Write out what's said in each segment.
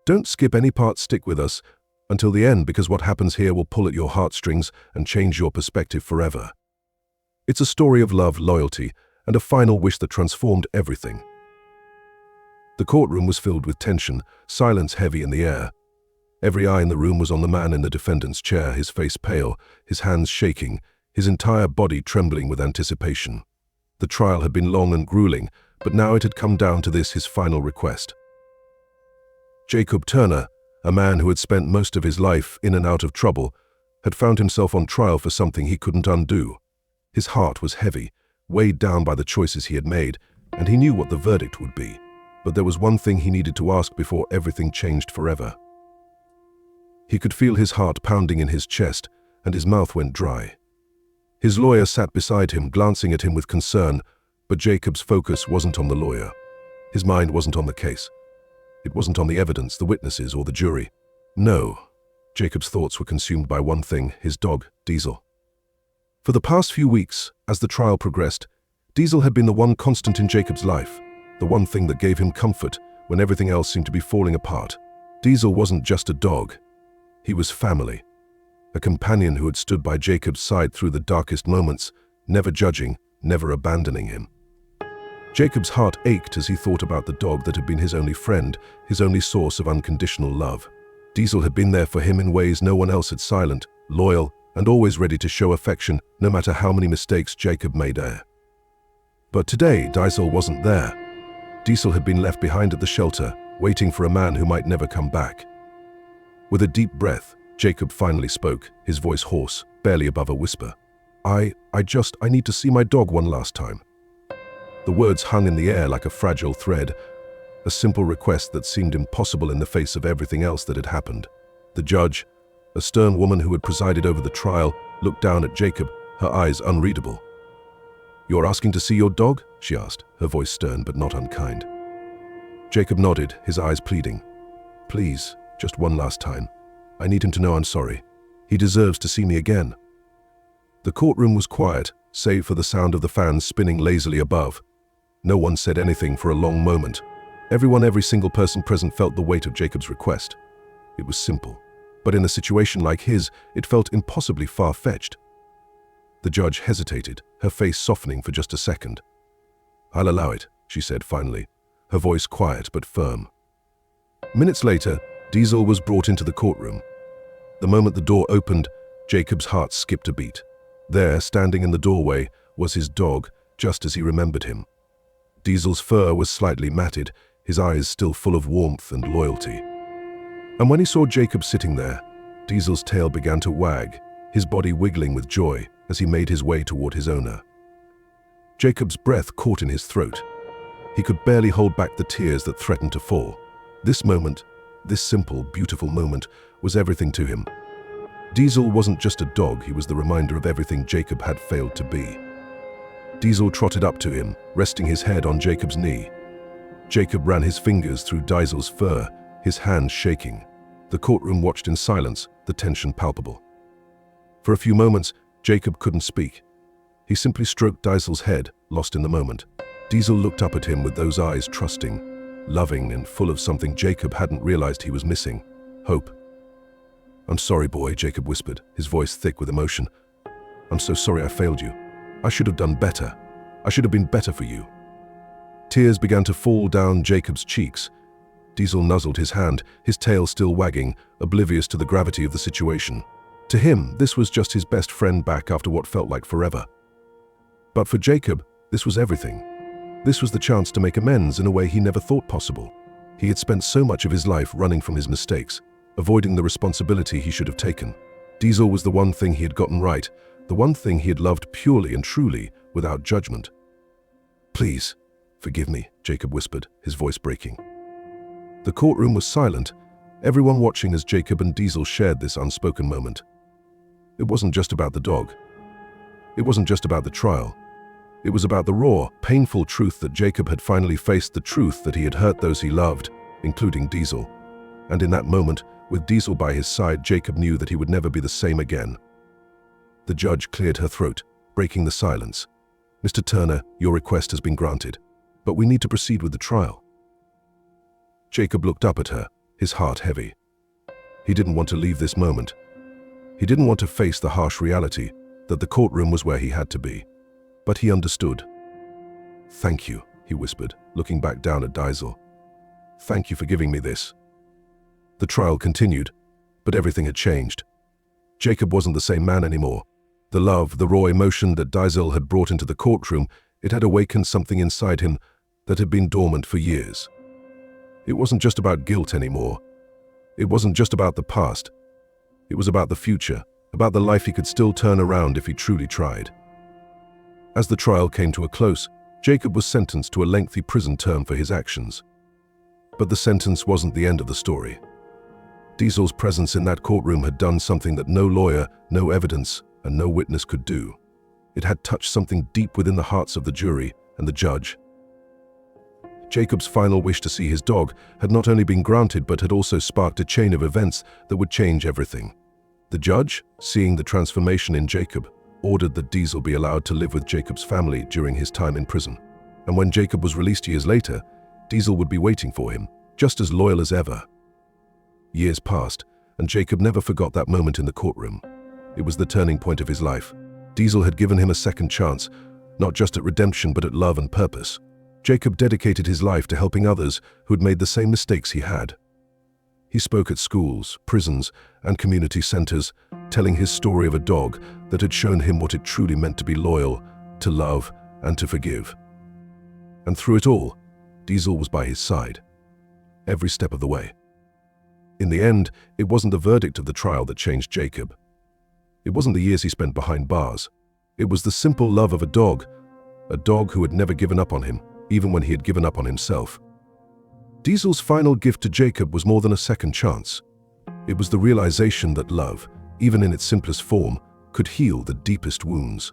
Don't skip any part, stick with us until the end, because what happens here will pull at your heartstrings and change your perspective forever. It's a story of love, loyalty, and a final wish that transformed everything. The courtroom was filled with tension, silence heavy in the air. Every eye in the room was on the man in the defendant's chair, his face pale, his hands shaking, his entire body trembling with anticipation. The trial had been long and grueling, but now it had come down to this, his final request. Jacob Turner, a man who had spent most of his life in and out of trouble, had found himself on trial for something he couldn't undo. His heart was heavy, weighed down by the choices he had made, and he knew what the verdict would be. But there was one thing he needed to ask before everything changed forever. He could feel his heart pounding in his chest, and his mouth went dry. His lawyer sat beside him, glancing at him with concern, but Jacob's focus wasn't on the lawyer. His mind wasn't on the case. It wasn't on the evidence, the witnesses, or the jury. No, Jacob's thoughts were consumed by one thing, his dog, Diesel. For the past few weeks, as the trial progressed, Diesel had been the one constant in Jacob's life, the one thing that gave him comfort when everything else seemed to be falling apart. Diesel wasn't just a dog. He was family. A companion who had stood by Jacob's side through the darkest moments, never judging, never abandoning him. Jacob's heart ached as he thought about the dog that had been his only friend, his only source of unconditional love. Diesel had been there for him in ways no one else had, silent, loyal, and always ready to show affection, no matter how many mistakes Jacob made there. But today, Diesel wasn't there. Diesel had been left behind at the shelter, waiting for a man who might never come back. With a deep breath, Jacob finally spoke, his voice hoarse, barely above a whisper. I need to see my dog one last time. The words hung in the air like a fragile thread, a simple request that seemed impossible in the face of everything else that had happened. The judge, a stern woman who had presided over the trial, looked down at Jacob, her eyes unreadable. "You're asking to see your dog?" she asked, her voice stern but not unkind. Jacob nodded, his eyes pleading. "Please, just one last time. I need him to know I'm sorry. He deserves to see me again." The courtroom was quiet, save for the sound of the fans spinning lazily above. No one said anything for a long moment. Every single person present felt the weight of Jacob's request. It was simple, but in a situation like his, it felt impossibly far-fetched. The judge hesitated, her face softening for just a second. "I'll allow it," she said finally, her voice quiet but firm. Minutes later, Diesel was brought into the courtroom. The moment the door opened, Jacob's heart skipped a beat. There, standing in the doorway, was his dog, just as he remembered him. Diesel's fur was slightly matted, his eyes still full of warmth and loyalty. And when he saw Jacob sitting there, Diesel's tail began to wag, his body wiggling with joy as he made his way toward his owner. Jacob's breath caught in his throat. He could barely hold back the tears that threatened to fall. This moment, this simple, beautiful moment, was everything to him. Diesel wasn't just a dog, he was the reminder of everything Jacob had failed to be. Diesel trotted up to him, resting his head on Jacob's knee. Jacob ran his fingers through Diesel's fur, his hands shaking. The courtroom watched in silence, the tension palpable. For a few moments, Jacob couldn't speak. He simply stroked Diesel's head, lost in the moment. Diesel looked up at him with those eyes trusting, loving, and full of something Jacob hadn't realized he was missing: hope. "I'm sorry, boy," Jacob whispered, his voice thick with emotion. "I'm so sorry I failed you. I should have done better. I should have been better for you." Tears began to fall down Jacob's cheeks. Diesel nuzzled his hand, his tail still wagging, oblivious to the gravity of the situation. To him, this was just his best friend back after what felt like forever. But for Jacob, this was everything. This was the chance to make amends in a way he never thought possible. He had spent so much of his life running from his mistakes, avoiding the responsibility he should have taken. Diesel was the one thing he had gotten right, the one thing he had loved purely and truly, without judgment. "Please, forgive me," Jacob whispered, his voice breaking. The courtroom was silent, everyone watching as Jacob and Diesel shared this unspoken moment. It wasn't just about the dog. It wasn't just about the trial. It was about the raw, painful truth that Jacob had finally faced, the truth that he had hurt those he loved, including Diesel. And in that moment, with Diesel by his side, Jacob knew that he would never be the same again. The judge cleared her throat, breaking the silence. "Mr. Turner, your request has been granted, but we need to proceed with the trial." Jacob looked up at her, his heart heavy. He didn't want to leave this moment. He didn't want to face the harsh reality that the courtroom was where he had to be. But he understood. "Thank you," he whispered, looking back down at Diesel. "Thank you for giving me this." The trial continued, but everything had changed. Jacob wasn't the same man anymore. The love, the raw emotion that Diesel had brought into the courtroom, it had awakened something inside him that had been dormant for years. It wasn't just about guilt anymore. It wasn't just about the past. It was about the future, about the life he could still turn around if he truly tried. As the trial came to a close, Jacob was sentenced to a lengthy prison term for his actions. But the sentence wasn't the end of the story. Diesel's presence in that courtroom had done something that no lawyer, no evidence, and no witness could do. It had touched something deep within the hearts of the jury and the judge. Jacob's final wish to see his dog had not only been granted but had also sparked a chain of events that would change everything. The judge, seeing the transformation in Jacob, ordered that Diesel be allowed to live with Jacob's family during his time in prison. And when Jacob was released years later, Diesel would be waiting for him, just as loyal as ever. Years passed, and Jacob never forgot that moment in the courtroom. It was the turning point of his life. Diesel had given him a second chance, not just at redemption but at love and purpose. Jacob dedicated his life to helping others who had made the same mistakes he had. He spoke at schools, prisons, and community centers, telling his story of a dog that had shown him what it truly meant to be loyal, to love, and to forgive. And through it all, Diesel was by his side, every step of the way. In the end, it wasn't the verdict of the trial that changed Jacob. It wasn't the years he spent behind bars. It was the simple love of a dog who had never given up on him, even when he had given up on himself. Diesel's final gift to Jacob was more than a second chance. It was the realization that love, even in its simplest form, could heal the deepest wounds.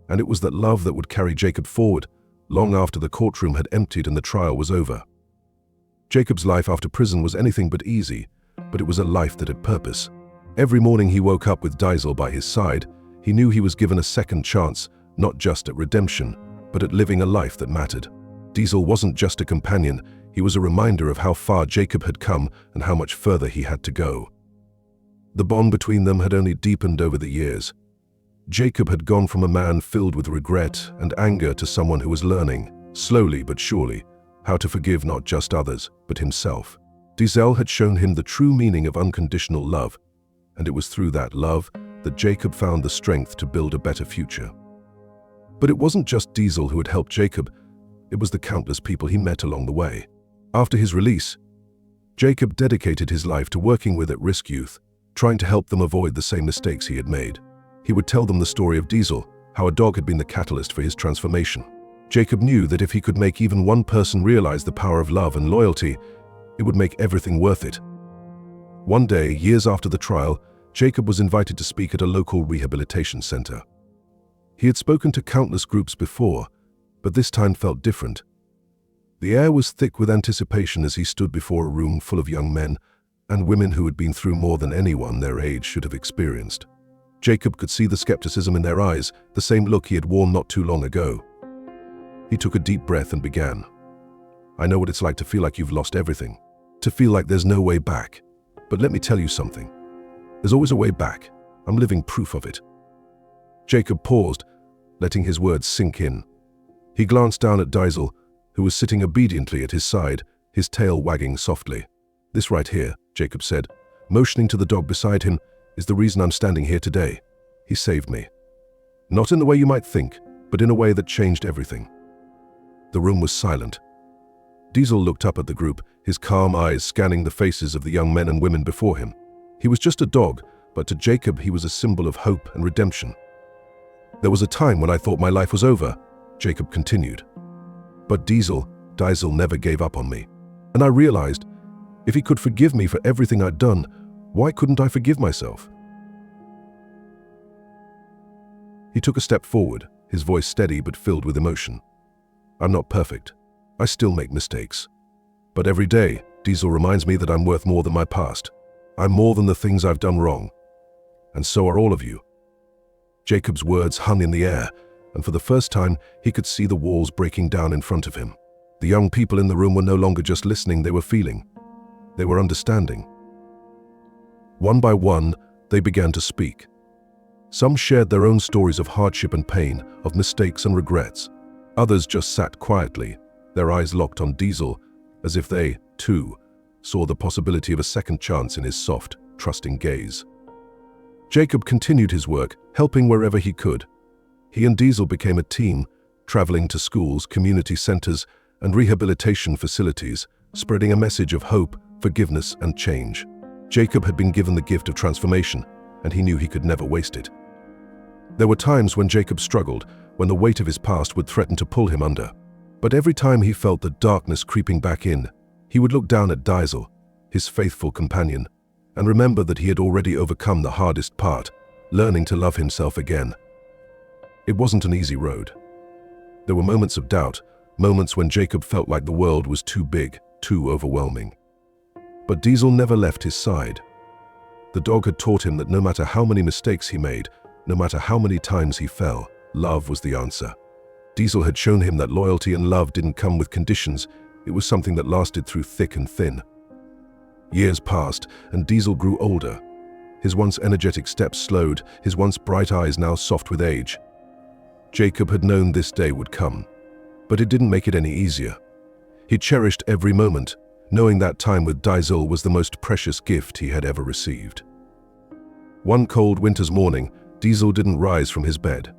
And it was that love that would carry Jacob forward, long after the courtroom had emptied and the trial was over. Jacob's life after prison was anything but easy, but it was a life that had purpose. Every morning he woke up with Diesel by his side. He knew he was given a second chance, not just at redemption, but at living a life that mattered. Diesel wasn't just a companion, he was a reminder of how far Jacob had come and how much further he had to go. The bond between them had only deepened over the years. Jacob had gone from a man filled with regret and anger to someone who was learning, slowly but surely, how to forgive not just others, but himself. Diesel had shown him the true meaning of unconditional love, and it was through that love that Jacob found the strength to build a better future. But it wasn't just Diesel who had helped Jacob, it was the countless people he met along the way. After his release, Jacob dedicated his life to working with at-risk youth, trying to help them avoid the same mistakes he had made. He would tell them the story of Diesel, how a dog had been the catalyst for his transformation. Jacob knew that if he could make even one person realize the power of love and loyalty, it would make everything worth it. One day, years after the trial, Jacob was invited to speak at a local rehabilitation center. He had spoken to countless groups before, but this time felt different. The air was thick with anticipation as he stood before a room full of young men and women who had been through more than anyone their age should have experienced. Jacob could see the skepticism in their eyes, the same look he had worn not too long ago. He took a deep breath and began. "I know what it's like to feel like you've lost everything, to feel like there's no way back. But let me tell you something. There's always a way back. I'm living proof of it." Jacob paused, letting his words sink in. He glanced down at Diesel, who was sitting obediently at his side, his tail wagging softly. "This right here," Jacob said, motioning to the dog beside him, "is the reason I'm standing here today. He saved me. Not in the way you might think, but in a way that changed everything." The room was silent. Diesel looked up at the group, his calm eyes scanning the faces of the young men and women before him. He was just a dog, but to Jacob he was a symbol of hope and redemption. "There was a time when I thought my life was over," Jacob continued. "But Diesel never gave up on me. And I realized, if he could forgive me for everything I'd done, why couldn't I forgive myself?" He took a step forward, his voice steady but filled with emotion. "I'm not perfect. I still make mistakes. But every day, Diesel reminds me that I'm worth more than my past. I'm more than the things I've done wrong. And so are all of you." Jacob's words hung in the air, and for the first time, he could see the walls breaking down in front of him. The young people in the room were no longer just listening, they were feeling. They were understanding. One by one, they began to speak. Some shared their own stories of hardship and pain, of mistakes and regrets. Others just sat quietly, their eyes locked on Diesel, as if they, too, saw the possibility of a second chance in his soft, trusting gaze. Jacob continued his work, helping wherever he could. He and Diesel became a team, traveling to schools, community centers, and rehabilitation facilities, spreading a message of hope, forgiveness, and change. Jacob had been given the gift of transformation, and he knew he could never waste it. There were times when Jacob struggled, when the weight of his past would threaten to pull him under. But every time he felt the darkness creeping back in, he would look down at Diesel, his faithful companion, and remember that he had already overcome the hardest part, learning to love himself again. It wasn't an easy road. There were moments of doubt, moments when Jacob felt like the world was too big, too overwhelming. But Diesel never left his side. The dog had taught him that no matter how many mistakes he made, no matter how many times he fell, love was the answer. Diesel had shown him that loyalty and love didn't come with conditions, it was something that lasted through thick and thin. Years passed, and Diesel grew older. His once energetic steps slowed, his once bright eyes now soft with age. Jacob had known this day would come, but it didn't make it any easier. He cherished every moment, knowing that time with Diesel was the most precious gift he had ever received. One cold winter's morning, Diesel didn't rise from his bed.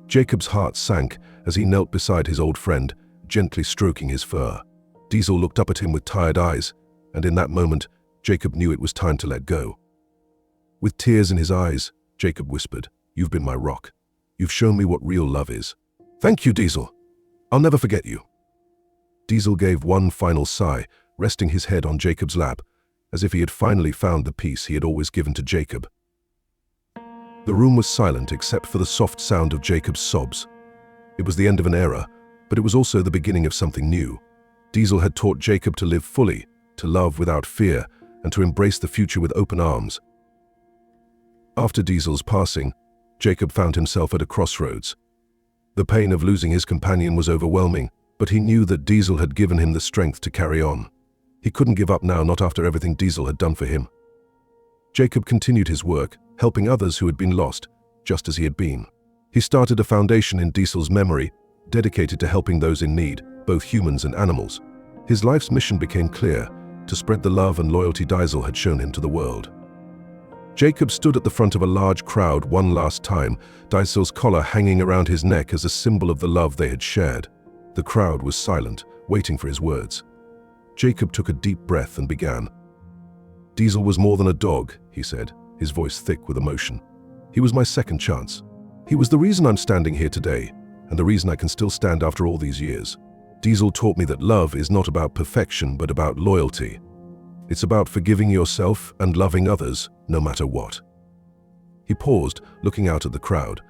Jacob's heart sank as he knelt beside his old friend, gently stroking his fur. Diesel looked up at him with tired eyes, and in that moment, Jacob knew it was time to let go. With tears in his eyes, Jacob whispered, "You've been my rock. You've shown me what real love is. Thank you, Diesel. I'll never forget you." Diesel gave one final sigh, resting his head on Jacob's lap, as if he had finally found the peace he had always given to Jacob. The room was silent except for the soft sound of Jacob's sobs. It was the end of an era, but it was also the beginning of something new. Diesel had taught Jacob to live fully, to love without fear, and to embrace the future with open arms. After Diesel's passing, Jacob found himself at a crossroads. The pain of losing his companion was overwhelming, but he knew that Diesel had given him the strength to carry on. He couldn't give up now, not after everything Diesel had done for him. Jacob continued his work, helping others who had been lost, just as he had been. He started a foundation in Diesel's memory, dedicated to helping those in need, both humans and animals. His life's mission became clear, to spread the love and loyalty Diesel had shown him to the world. Jacob stood at the front of a large crowd one last time, Diesel's collar hanging around his neck as a symbol of the love they had shared. The crowd was silent, waiting for his words. Jacob took a deep breath and began. "Diesel was more than a dog," he said, his voice thick with emotion. "He was my second chance. He was the reason I'm standing here today, and the reason I can still stand after all these years. Diesel taught me that love is not about perfection, but about loyalty. It's about forgiving yourself and loving others, no matter what." He paused, looking out at the crowd.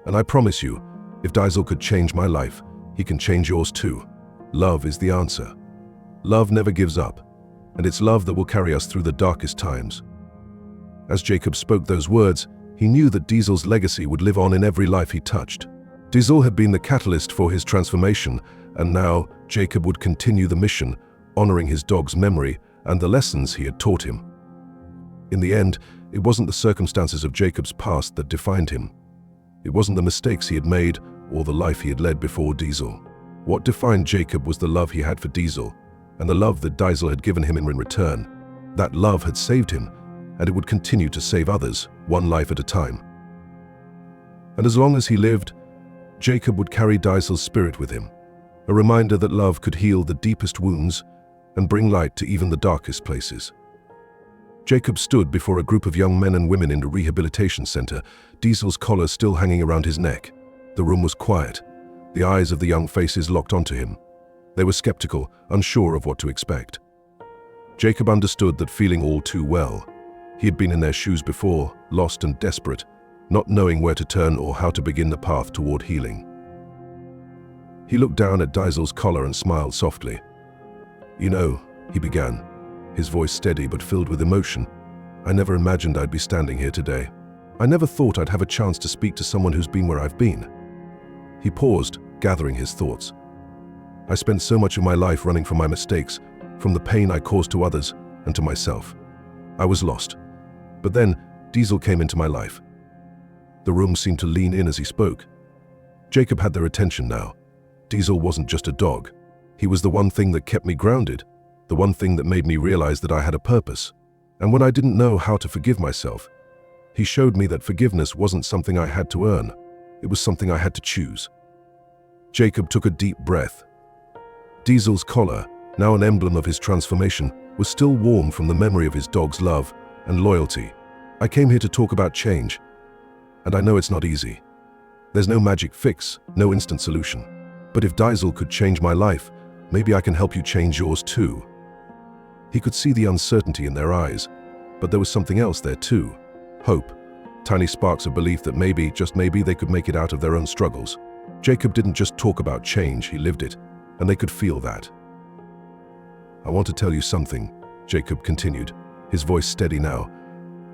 "And I promise you, if Diesel could change my life, he can change yours too. Love is the answer. Love never gives up, and it's love that will carry us through the darkest times." As Jacob spoke those words, he knew that Diesel's legacy would live on in every life he touched. Diesel had been the catalyst for his transformation, and now Jacob would continue the mission, honoring his dog's memory and the lessons he had taught him. In the end, it wasn't the circumstances of Jacob's past that defined him. It wasn't the mistakes he had made or the life he had led before Diesel. What defined Jacob was the love he had for Diesel, and the love that Diesel had given him in return. That love had saved him, and it would continue to save others, one life at a time. And as long as he lived, Jacob would carry Diesel's spirit with him, a reminder that love could heal the deepest wounds and bring light to even the darkest places. Jacob stood before a group of young men and women in a rehabilitation center, Diesel's collar still hanging around his neck. The room was quiet, the eyes of the young faces locked onto him. They were skeptical, unsure of what to expect. Jacob understood that feeling all too well. He had been in their shoes before, lost and desperate, not knowing where to turn or how to begin the path toward healing. He looked down at Diesel's collar and smiled softly. "You know," he began, his voice steady but filled with emotion, "I never imagined I'd be standing here today. I never thought I'd have a chance to speak to someone who's been where I've been." He paused, gathering his thoughts. "I spent so much of my life running from my mistakes, from the pain I caused to others and to myself. I was lost. But then, Diesel came into my life. The room seemed to lean in as he spoke. Jacob had their attention now. Diesel wasn't just a dog. He was the one thing that kept me grounded, the one thing that made me realize that I had a purpose. And when I didn't know how to forgive myself, he showed me that forgiveness wasn't something I had to earn. It was something I had to choose. Jacob took a deep breath. Diesel's collar, now an emblem of his transformation, was still warm from the memory of his dog's love and loyalty. I came here to talk about change, and I know it's not easy. There's no magic fix, no instant solution. But if Diesel could change my life, maybe I can help you change yours too. He could see the uncertainty in their eyes, but there was something else there too. Hope. Tiny sparks of belief that maybe, just maybe, they could make it out of their own struggles. Jacob didn't just talk about change, he lived it, and they could feel that. I want to tell you something, Jacob continued, his voice steady now.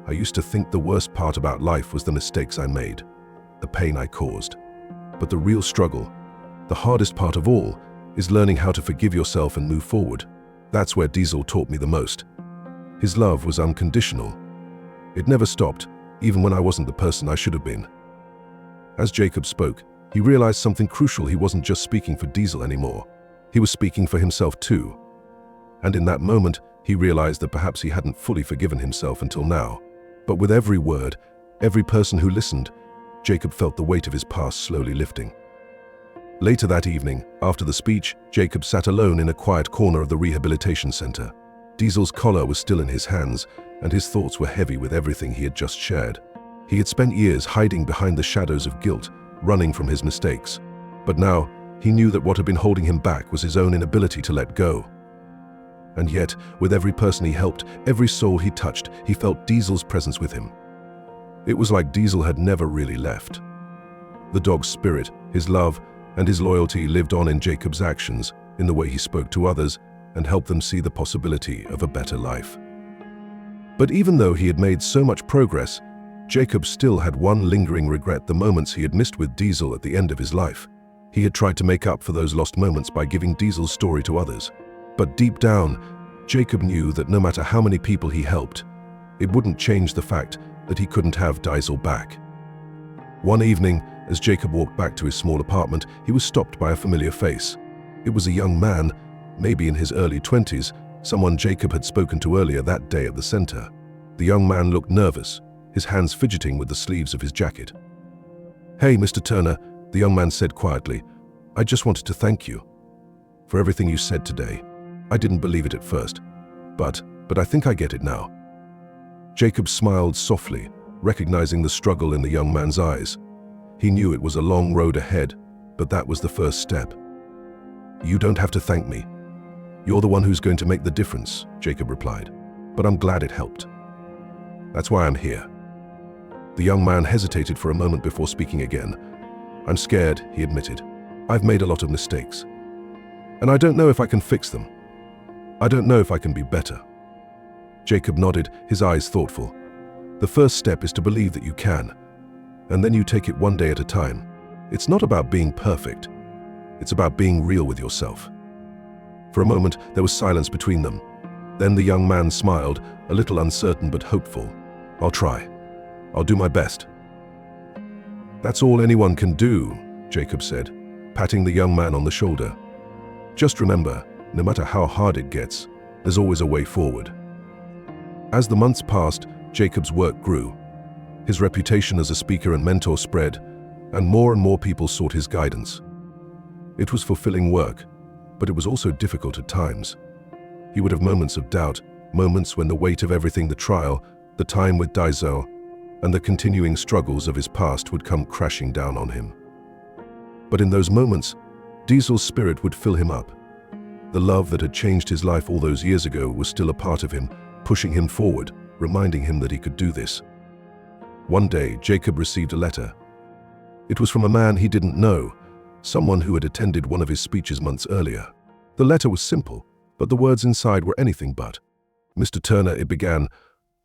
I used to think the worst part about life was the mistakes I made, the pain I caused. But the real struggle, the hardest part of all, is learning how to forgive yourself and move forward. That's where Diesel taught me the most. His love was unconditional. It never stopped, even when I wasn't the person I should have been. As Jacob spoke, he realized something crucial. He wasn't just speaking for Diesel anymore. He was speaking for himself too. And in that moment, he realized that perhaps he hadn't fully forgiven himself until now. But with every word, every person who listened, Jacob felt the weight of his past slowly lifting. Later that evening, after the speech, Jacob sat alone in a quiet corner of the rehabilitation center. Diesel's collar was still in his hands, and his thoughts were heavy with everything he had just shared. He had spent years hiding behind the shadows of guilt, running from his mistakes. But now, he knew that what had been holding him back was his own inability to let go. And yet, with every person he helped, every soul he touched, he felt Diesel's presence with him. It was like Diesel had never really left. The dog's spirit, his love, and his loyalty lived on in Jacob's actions, in the way he spoke to others, and helped them see the possibility of a better life. But even though he had made so much progress, Jacob still had one lingering regret: the moments he had missed with Diesel at the end of his life. He had tried to make up for those lost moments by giving Diesel's story to others. But deep down, Jacob knew that no matter how many people he helped, it wouldn't change the fact that he couldn't have Diesel back. One evening, as Jacob walked back to his small apartment, he was stopped by a familiar face. It was a young man, maybe in his early 20s, someone Jacob had spoken to earlier that day at the center. The young man looked nervous, his hands fidgeting with the sleeves of his jacket. "Hey, Mr. Turner," the young man said quietly. "I just wanted to thank you for everything you said today. I didn't believe it at first, but I think I get it now." Jacob smiled softly, recognizing the struggle in the young man's eyes. He knew it was a long road ahead, but that was the first step. "You don't have to thank me. You're the one who's going to make the difference," Jacob replied. "But I'm glad it helped. That's why I'm here." The young man hesitated for a moment before speaking again. "I'm scared," he admitted. "I've made a lot of mistakes. And I don't know if I can fix them. I don't know if I can be better." Jacob nodded, his eyes thoughtful. "The first step is to believe that you can, and then you take it one day at a time. It's not about being perfect. It's about being real with yourself." For a moment, there was silence between them. Then the young man smiled, a little uncertain but hopeful. "I'll try. I'll do my best." "That's all anyone can do," Jacob said, patting the young man on the shoulder. "Just remember, no matter how hard it gets, there's always a way forward." As the months passed, Jacob's work grew. His reputation as a speaker and mentor spread, and more people sought his guidance. It was fulfilling work, but it was also difficult at times. He would have moments of doubt, moments when the weight of everything, the trial, the time with Diesel, and the continuing struggles of his past would come crashing down on him. But in those moments, Diesel's spirit would fill him up. The love that had changed his life all those years ago was still a part of him, pushing him forward, reminding him that he could do this. One day, Jacob received a letter. It was from a man he didn't know, someone who had attended one of his speeches months earlier. The letter was simple, but the words inside were anything but. "Mr. Turner," it began,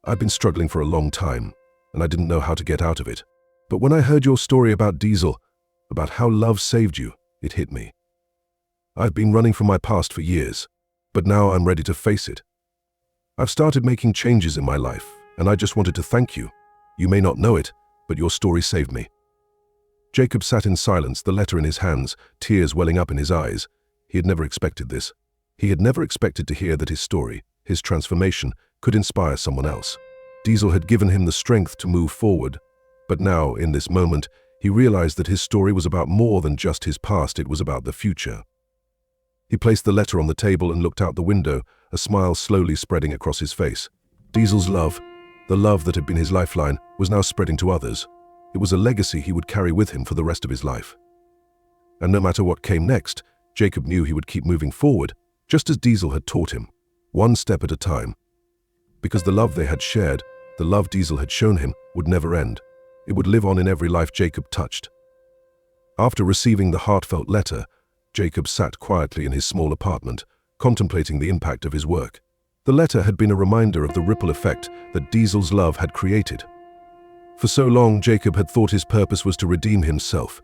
"I've been struggling for a long time, and I didn't know how to get out of it. But when I heard your story about Diesel, about how love saved you, it hit me. I've been running from my past for years. But now I'm ready to face it. I've started making changes in my life, and I just wanted to thank you. You may not know it, but your story saved me." Jacob sat in silence, the letter in his hands, tears welling up in his eyes. He had never expected this. He had never expected to hear that his story, his transformation, could inspire someone else. Diesel had given him the strength to move forward, but now, in this moment, he realized that his story was about more than just his past, it was about the future. He placed the letter on the table and looked out the window, a smile slowly spreading across his face. Diesel's love, the love that had been his lifeline, was now spreading to others. It was a legacy he would carry with him for the rest of his life. And no matter what came next, Jacob knew he would keep moving forward, just as Diesel had taught him, one step at a time. Because the love they had shared, the love Diesel had shown him, would never end. It would live on in every life Jacob touched. After receiving the heartfelt letter, Jacob sat quietly in his small apartment, contemplating the impact of his work. The letter had been a reminder of the ripple effect that Diesel's love had created. For so long, Jacob had thought his purpose was to redeem himself.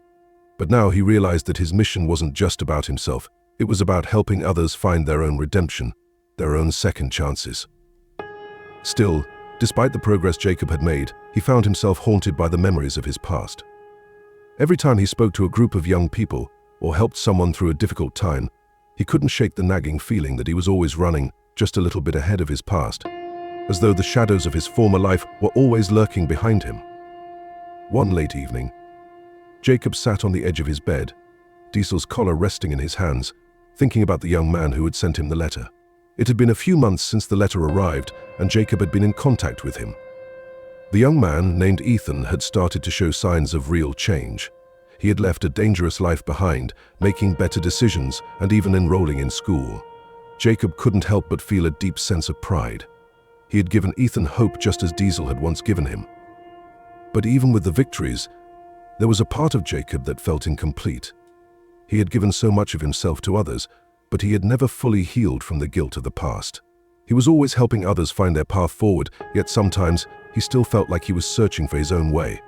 But now he realized that his mission wasn't just about himself. It was about helping others find their own redemption, their own second chances. Still, despite the progress Jacob had made, he found himself haunted by the memories of his past. Every time he spoke to a group of young people or helped someone through a difficult time, he couldn't shake the nagging feeling that he was always running just a little bit ahead of his past, as though the shadows of his former life were always lurking behind him. One late evening, Jacob sat on the edge of his bed, Diesel's collar resting in his hands, thinking about the young man who had sent him the letter. It had been a few months since the letter arrived, and Jacob had been in contact with him. The young man, named Ethan, had started to show signs of real change. He had left a dangerous life behind, making better decisions and even enrolling in school. Jacob couldn't help but feel a deep sense of pride. He had given Ethan hope just as Diesel had once given him. But even with the victories, there was a part of Jacob that felt incomplete. He had given so much of himself to others, but he had never fully healed from the guilt of the past. He was always helping others find their path forward, yet sometimes he still felt like he was searching for his own way.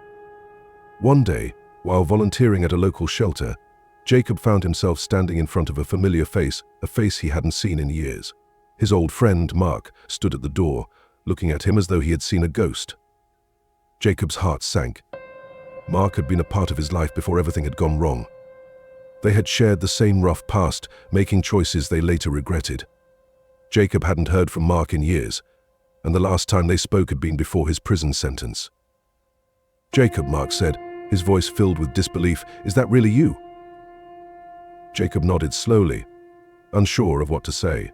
One day, while volunteering at a local shelter, Jacob found himself standing in front of a familiar face, a face he hadn't seen in years. His old friend, Mark, stood at the door, looking at him as though he had seen a ghost. Jacob's heart sank. Mark had been a part of his life before everything had gone wrong. They had shared the same rough past, making choices they later regretted. Jacob hadn't heard from Mark in years, and the last time they spoke had been before his prison sentence. "Jacob," Mark said, his voice filled with disbelief, "is that really you?" Jacob nodded slowly, unsure of what to say.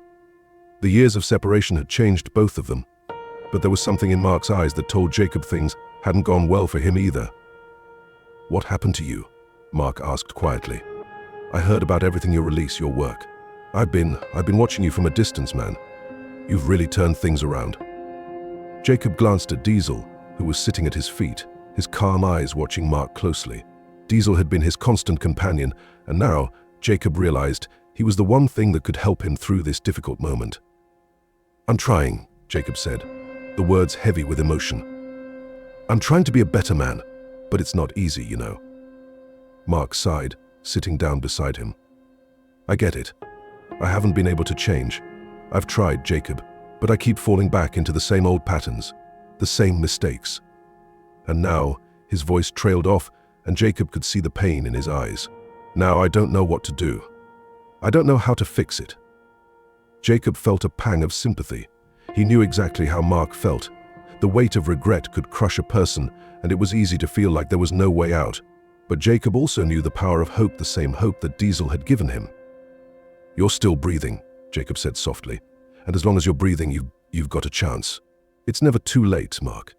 The years of separation had changed both of them, but there was something in Mark's eyes that told Jacob things hadn't gone well for him either. "What happened to you?" Mark asked quietly. "I heard about everything, your release, your work. I've been watching you from a distance, man. You've really turned things around." Jacob glanced at Diesel, who was sitting at his feet, his calm eyes watching Mark closely. Diesel had been his constant companion, and now, Jacob realized, he was the one thing that could help him through this difficult moment. "I'm trying," Jacob said, the words heavy with emotion. "I'm trying to be a better man, but it's not easy, you know." Mark sighed, sitting down beside him. "I get it. I haven't been able to change. I've tried, Jacob, but I keep falling back into the same old patterns, the same mistakes." And now, his voice trailed off, and Jacob could see the pain in his eyes. "Now I don't know what to do. I don't know how to fix it." Jacob felt a pang of sympathy. He knew exactly how Mark felt. The weight of regret could crush a person, and it was easy to feel like there was no way out. But Jacob also knew the power of hope, the same hope that Diesel had given him. "You're still breathing," Jacob said softly. "And as long as you're breathing, you've got a chance. It's never too late, Mark.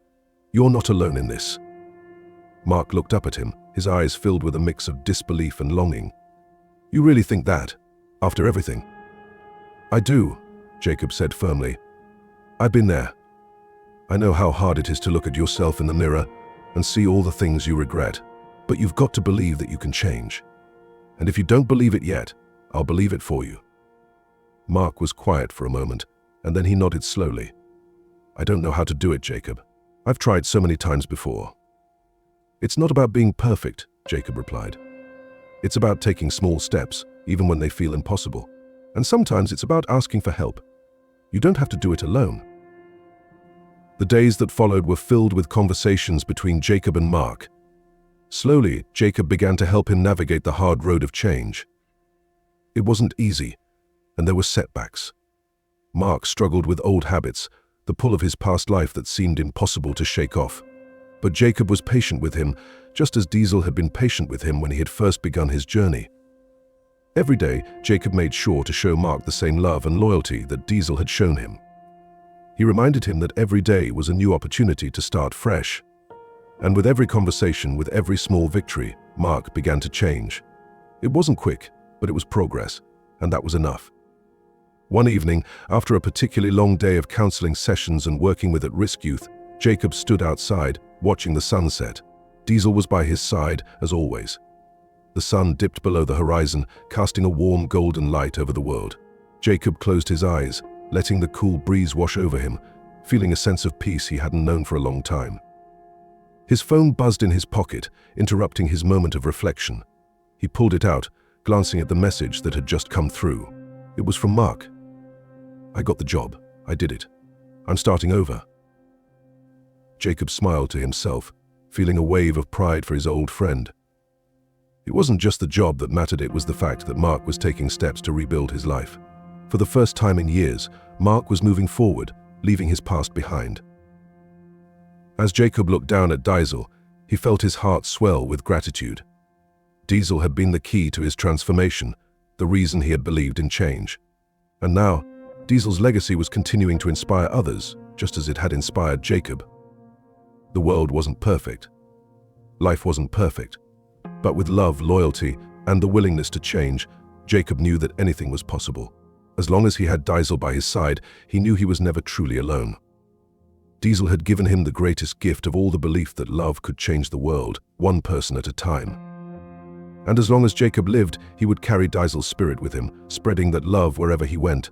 You're not alone in this." Mark looked up at him, his eyes filled with a mix of disbelief and longing. "You really think that, after everything?" "I do," Jacob said firmly. "I've been there. I know how hard it is to look at yourself in the mirror and see all the things you regret. But you've got to believe that you can change. And if you don't believe it yet, I'll believe it for you." Mark was quiet for a moment, and then he nodded slowly. "I don't know how to do it, Jacob. I've tried so many times before." "It's not about being perfect," Jacob replied. "It's about taking small steps, even when they feel impossible. And sometimes it's about asking for help. You don't have to do it alone. The days that followed were filled with conversations between Jacob and Mark. Slowly, Jacob began to help him navigate the hard road of change. It wasn't easy, and there were setbacks. Mark struggled with old habits, the pull of his past life that seemed impossible to shake off. But Jacob was patient with him, just as Diesel had been patient with him when he had first begun his journey. Every day, Jacob made sure to show Mark the same love and loyalty that Diesel had shown him. He reminded him that every day was a new opportunity to start fresh. And with every conversation, with every small victory, Mark began to change. It wasn't quick, but it was progress, and that was enough. One evening, after a particularly long day of counseling sessions and working with at-risk youth, Jacob stood outside, watching the sunset. Diesel was by his side, as always. The sun dipped below the horizon, casting a warm golden light over the world. Jacob closed his eyes, letting the cool breeze wash over him, feeling a sense of peace he hadn't known for a long time. His phone buzzed in his pocket, interrupting his moment of reflection. He pulled it out, glancing at the message that had just come through. It was from Mark. "I got the job. I did it. I'm starting over." Jacob smiled to himself, feeling a wave of pride for his old friend. It wasn't just the job that mattered, it was the fact that Mark was taking steps to rebuild his life. For the first time in years, Mark was moving forward, leaving his past behind. As Jacob looked down at Diesel, he felt his heart swell with gratitude. Diesel had been the key to his transformation, the reason he had believed in change. And now, Diesel's legacy was continuing to inspire others, just as it had inspired Jacob. The world wasn't perfect. Life wasn't perfect. But with love, loyalty, and the willingness to change, Jacob knew that anything was possible. As long as he had Diesel by his side, he knew he was never truly alone. Diesel had given him the greatest gift of all, the belief that love could change the world, one person at a time. And as long as Jacob lived, he would carry Diesel's spirit with him, spreading that love wherever he went.